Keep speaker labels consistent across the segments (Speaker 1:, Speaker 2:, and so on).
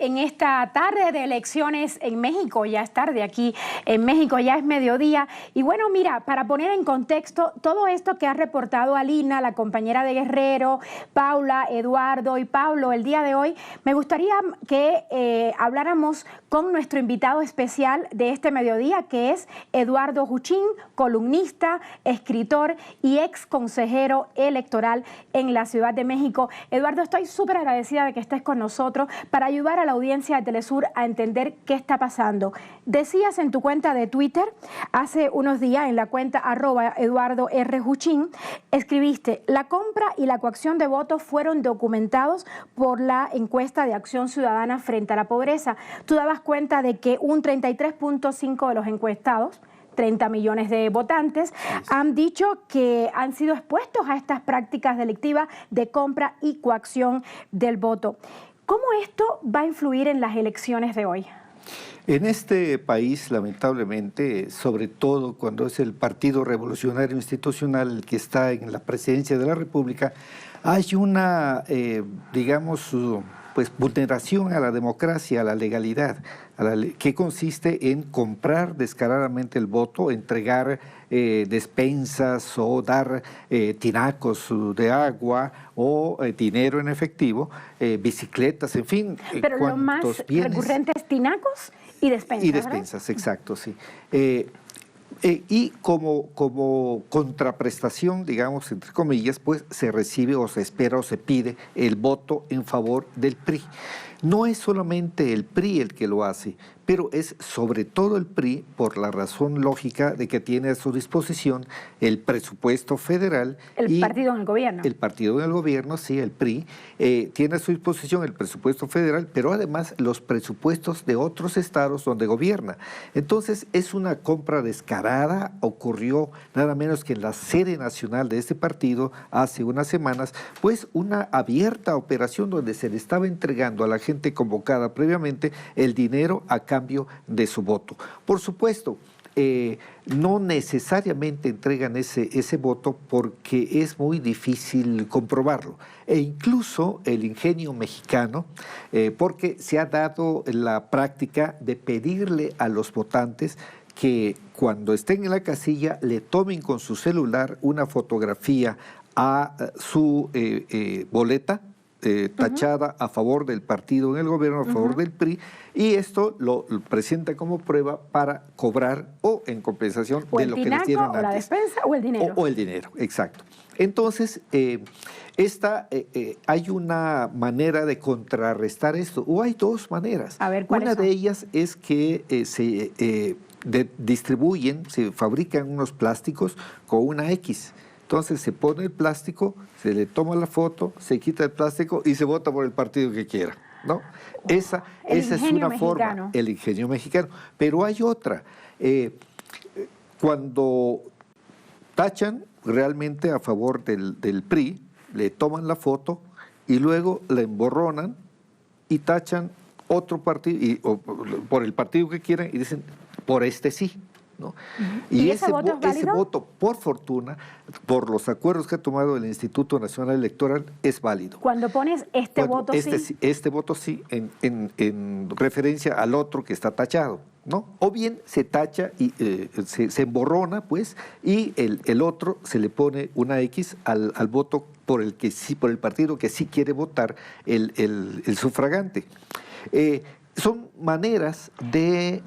Speaker 1: En esta tarde de elecciones en México, ya es tarde aquí en México, ya es mediodía. Y bueno, mira, para poner en contexto todo esto que ha reportado Alina, la compañera de Guerrero, Paula, Eduardo y Pablo el día de hoy, me gustaría que habláramos con nuestro invitado especial de este mediodía, que es Eduardo Juchín, columnista, escritor y ex consejero electoral en la Ciudad de México. Eduardo, estoy súper agradecida de que estés con nosotros para ayudar a la audiencia de Telesur a entender qué está pasando. Decías en tu cuenta de Twitter, hace unos días, en la cuenta @EduardoRJuchín, escribiste: la compra y la coacción de votos fueron documentados por la encuesta de Acción Ciudadana frente a la pobreza. Tú dabas cuenta de que un 33.5% de los encuestados, 30 millones de votantes, han dicho que han sido expuestos a estas prácticas delictivas de compra y coacción del voto. ¿Cómo esto va a influir en las elecciones de hoy?
Speaker 2: En este país, lamentablemente, sobre todo cuando es el Partido Revolucionario Institucional el que está en la presidencia de la República, hay una, digamos, pues vulneración a la democracia, a la legalidad, que consiste en comprar descaradamente el voto, entregar despensas o dar tinacos de agua o dinero en efectivo, bicicletas, en fin.
Speaker 1: Pero lo más recurrente es tinacos y despensas,
Speaker 2: y despensas, ¿verdad? Exacto, sí. Y como contraprestación, digamos, entre comillas, pues se recibe o se espera o se pide el voto en favor del PRI. No es solamente el PRI el que lo hace, pero es sobre todo el PRI por la razón lógica de que tiene a su disposición el presupuesto federal.
Speaker 1: El partido en el gobierno.
Speaker 2: El partido en el gobierno, sí, el PRI, tiene a su disposición el presupuesto federal, pero además los presupuestos de otros estados donde gobierna. Entonces es una compra descarada, ocurrió nada menos que en la sede nacional de este partido hace unas semanas, pues una abierta operación donde se le estaba entregando a la gente convocada previamente el dinero a cambio de su voto. Por supuesto, no necesariamente entregan ese voto porque es muy difícil comprobarlo. E incluso el ingenio mexicano, porque se ha dado la práctica de pedirle a los votantes que cuando estén en la casilla le tomen con su celular una fotografía a su boleta, tachada a favor del partido en el gobierno, a favor del PRI, y esto lo presenta como prueba para cobrar o en compensación de lo que les dieron antes.
Speaker 1: O la despensa o el dinero.
Speaker 2: O el dinero, exacto. Entonces, hay una manera de contrarrestar esto, o hay dos maneras.
Speaker 1: A ver, ¿cuáles son?
Speaker 2: Una de ellas es que se fabrican unos plásticos con una X. Entonces se pone el plástico, se le toma la foto, se quita el plástico y se vota por el partido que quiera, ¿no? Esa es una forma, el ingenio mexicano. Pero hay otra. Cuando tachan realmente a favor del PRI, le toman la foto y luego la emborronan y tachan otro partido, o por el partido que quieran, y dicen, por este sí, ¿no?
Speaker 1: ¿Y ese voto,
Speaker 2: por fortuna, por los acuerdos que ha tomado el Instituto Nacional Electoral, es válido.
Speaker 1: Cuando pones voto sí.
Speaker 2: Este voto sí, en referencia al otro que está tachado, ¿no? O bien se tacha y se emborrona, pues, y el otro se le pone una X al voto por el partido que sí quiere votar el sufragante. Son maneras de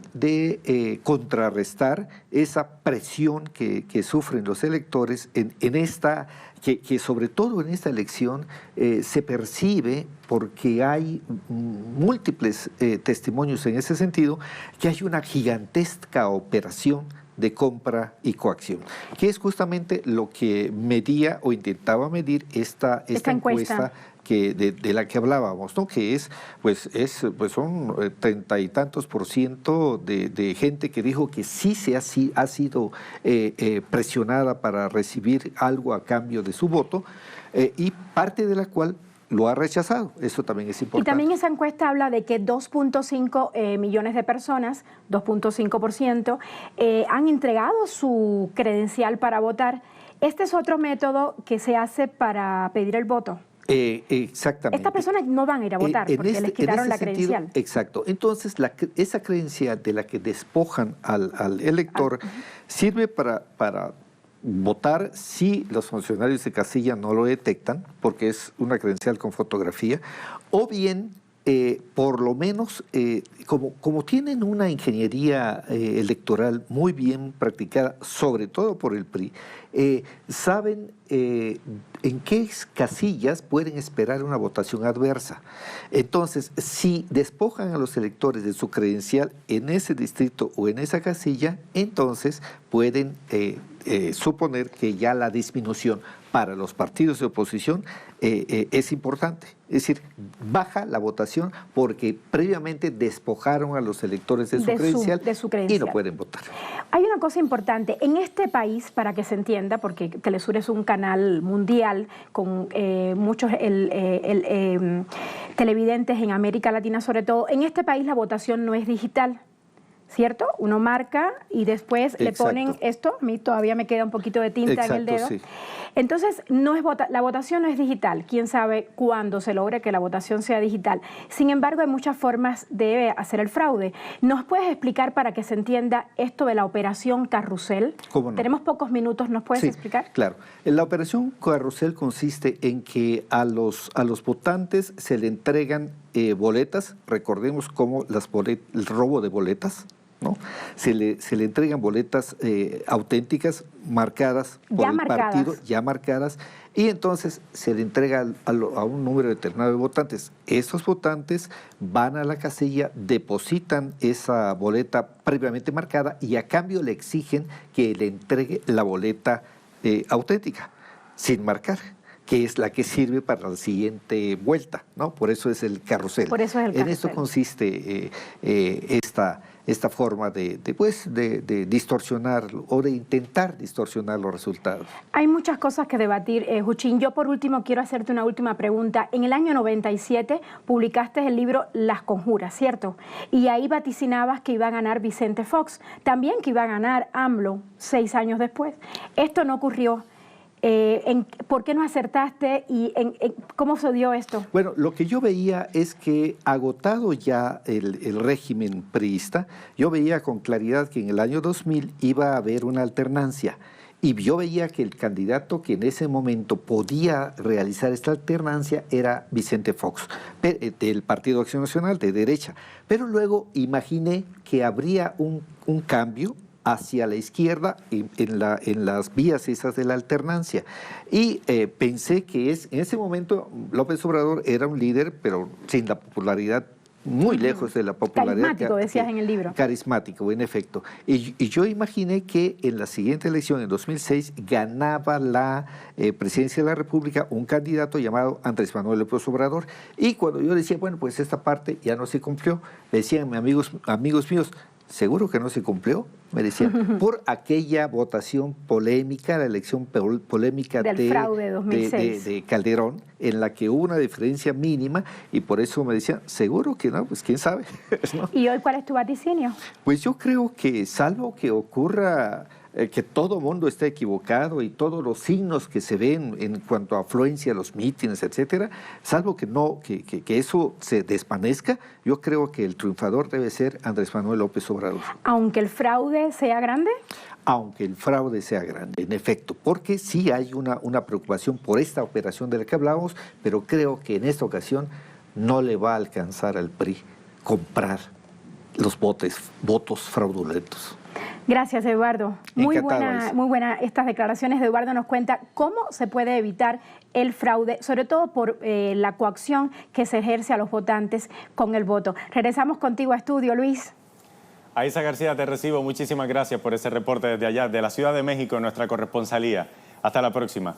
Speaker 2: contrarrestar esa presión que sufren los electores en esta, que sobre todo en esta elección se percibe, porque hay múltiples testimonios en ese sentido, que hay una gigantesca operación de compra y coacción, que es justamente lo que medía o intentaba medir esta encuesta de la que hablábamos, ¿no? Que pues son 30 y tantos % de gente que dijo que sí ha sido presionada para recibir algo a cambio de su voto, y parte de la cual lo ha rechazado. Eso también es importante.
Speaker 1: Y también esa encuesta habla de que 2.5 millones de personas, 2.5%, han entregado su credencial para votar. Este es otro método que se hace para pedir el voto.
Speaker 2: Exactamente.
Speaker 1: Estas personas no van a ir a votar porque les quitaron la credencial.
Speaker 2: Exacto. Entonces, esa credencial de la que despojan al elector sirve para votar si los funcionarios de casilla no lo detectan, porque es una credencial con fotografía, o bien, por lo menos, como tienen una ingeniería electoral muy bien practicada, sobre todo por el PRI, saben en qué casillas pueden esperar una votación adversa. Entonces, si despojan a los electores de su credencial en ese distrito o en esa casilla, entonces pueden suponer que ya la disminución para los partidos de oposición es importante. Es decir, baja la votación porque previamente despojaron a los electores de su credencial y no pueden votar.
Speaker 1: Hay una cosa importante. En este país, para que se entienda, porque Telesur es un canal mundial con muchos televidentes en América Latina sobre todo, en este país la votación no es digital. ¿Cierto? Uno marca y después le ponen esto, a mí todavía me queda un poquito de tinta en el dedo. Sí. Entonces, la votación no es digital. ¿Quién sabe cuándo se logre que la votación sea digital? Sin embargo, hay muchas formas de hacer el fraude. ¿Nos puedes explicar para que se entienda esto de la operación Carrusel?
Speaker 2: ¿Cómo no?
Speaker 1: Tenemos pocos minutos, ¿nos puedes explicar?
Speaker 2: Claro. La operación Carrusel consiste en que a los votantes se le entregan boletas, recordemos cómo el robo de boletas, ¿no? Se le entregan boletas auténticas, marcadas por el partido, ya marcadas, y entonces se le entrega a un número determinado de votantes. Esos votantes van a la casilla, depositan esa boleta previamente marcada y a cambio le exigen que le entregue la boleta auténtica, sin marcar, que es la que sirve para la siguiente vuelta, ¿no? Por eso es el carrusel.
Speaker 1: Por eso es el carrusel.
Speaker 2: En esto consiste esta forma de distorsionar o de intentar distorsionar los resultados.
Speaker 1: Hay muchas cosas que debatir, Juchín. Yo por último quiero hacerte una última pregunta. En el año 97 publicaste el libro Las Conjuras, ¿cierto? Y ahí vaticinabas que iba a ganar Vicente Fox, también que iba a ganar AMLO 6 años después. Esto no ocurrió. ¿Por qué no acertaste y cómo se dio esto?
Speaker 2: Bueno, lo que yo veía es que agotado ya el régimen priista, yo veía con claridad que en el año 2000 iba a haber una alternancia y yo veía que el candidato que en ese momento podía realizar esta alternancia era Vicente Fox, del Partido Acción Nacional, de derecha. Pero luego imaginé que habría un cambio hacia la izquierda en las vías esas de la alternancia. Y pensé que en ese momento López Obrador era un líder, pero sin la popularidad, muy lejos de la popularidad.
Speaker 1: Carismático, decías en el libro.
Speaker 2: Carismático, en efecto. Y yo imaginé que en la siguiente elección, en 2006, ganaba la presidencia de la República un candidato llamado Andrés Manuel López Obrador. Y cuando yo decía, bueno, pues esta parte ya no se cumplió, me decían amigos míos, ¿seguro que no se cumplió? Me decían, por aquella votación polémica, la elección polémica
Speaker 1: del fraude 2006.
Speaker 2: De Calderón, en la que hubo una diferencia mínima, y por eso me decían, ¿seguro que no? Pues quién sabe. ¿No?
Speaker 1: ¿Y hoy cuál es tu vaticinio?
Speaker 2: Pues yo creo que, salvo que ocurra que todo mundo está equivocado y todos los signos que se ven en cuanto a afluencia a los mítines, etcétera, salvo que eso se desvanezca, yo creo que el triunfador debe ser Andrés Manuel López Obrador.
Speaker 1: ¿Aunque el fraude sea grande?
Speaker 2: Aunque el fraude sea grande, en efecto, porque sí hay una preocupación por esta operación de la que hablábamos, pero creo que en esta ocasión no le va a alcanzar al PRI comprar los votos fraudulentos.
Speaker 1: Gracias, Eduardo. Muy buena estas declaraciones de Eduardo. Nos cuenta cómo se puede evitar el fraude, sobre todo por la coacción que se ejerce a los votantes con el voto. Regresamos contigo a estudio, Luis.
Speaker 3: Aiza García, te recibo. Muchísimas gracias por ese reporte desde allá, de la Ciudad de México, nuestra corresponsalía. Hasta la próxima.